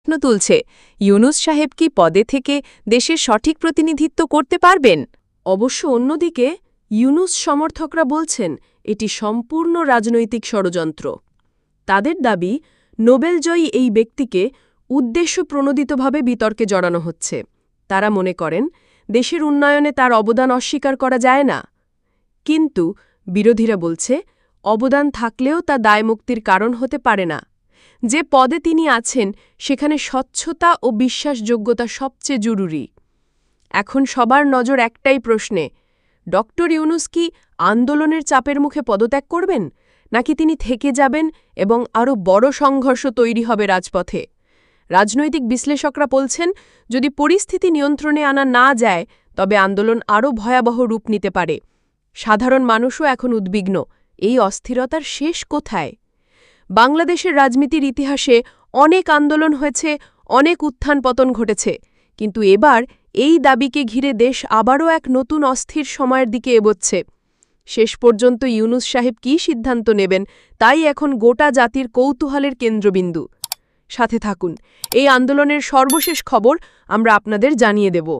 প্রশ্ন তুলছে, ইউনূস সাহেব কি পদে থেকে দেশের সঠিক প্রতিনিধিত্ব করতে পারবেন? অবশ্য অন্যদিকে ইউনূস সমর্থকরা বলছেন এটি সম্পূর্ণ রাজনৈতিক ষড়যন্ত্র। তাদের দাবি, নোবেলজয়ী এই ব্যক্তিকে উদ্দেশ্যপ্রণোদিতভাবে বিতর্কে জড়ানো হচ্ছে। তারা মনে করেন দেশের উন্নয়নে তার অবদান অস্বীকার করা যায় না। কিন্তু বিরোধীরা বলছে, অবদান থাকলেও তা দায়মুক্তির কারণ হতে পারে না। যে পদে তিনি আছেন সেখানে স্বচ্ছতা ও বিশ্বাসযোগ্যতা সবচেয়ে জরুরি। এখন সবার নজর একটাই প্রশ্নে, ডক্টর ইউনূস কি আন্দোলনের চাপের মুখে পদত্যাগ করবেন, নাকি তিনি থেকে যাবেন এবং আরও বড় সংঘর্ষ তৈরি হবে রাজপথে? রাজনৈতিক বিশ্লেষকরা বলছেন, যদি পরিস্থিতি নিয়ন্ত্রণে আনা না যায় তবে আন্দোলন আরও ভয়াবহ রূপ নিতে পারে। সাধারণ মানুষও এখন উদ্বিগ্ন, এই অস্থিরতার শেষ কোথায়? বাংলাদেশের রাজনীতির ইতিহাসে অনেক আন্দোলন হয়েছে, অনেক উত্থান পতন ঘটেছে, কিন্তু এবার এই দাবিকে ঘিরে দেশ আবারও এক নতুন অস্থির সময়ের দিকে এগোচ্ছে। শেষ পর্যন্ত ইউনূস সাহেব কী সিদ্ধান্ত নেবেন তাই এখন গোটা জাতির কৌতূহলের কেন্দ্রবিন্দু। সাথে থাকুন, এই আন্দোলনের সর্বশেষ খবর আমরা আপনাদের জানিয়ে দেব।